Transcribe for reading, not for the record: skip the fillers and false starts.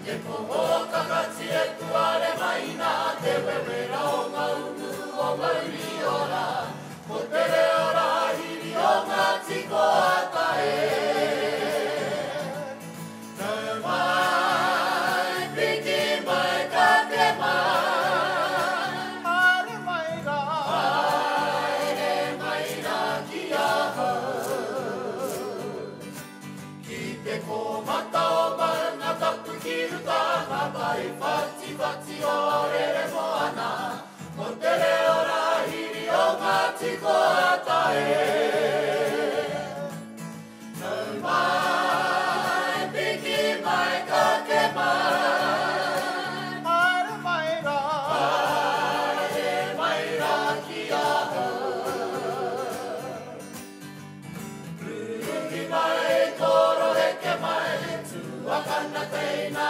Te poho kakati e tuare mai nā te wewera o ngā unu o mauri ora. Ko te reo rā hiri o ngā tiko ata e. Nau mai, piki mai, ka te mai. Haere mai rā. Haere mai rā ki ahau. Ki te komata o maunga tapu ki ruta. Ka pai whati whati o rere moana. Mo te reo rā hiri o ngā tiko ata e. Nau mai, piki mai, ka ke mai. Haere mai rā. Haere mai rā ki ahau. Ruhi mai, koro heke mai. Tuakana teina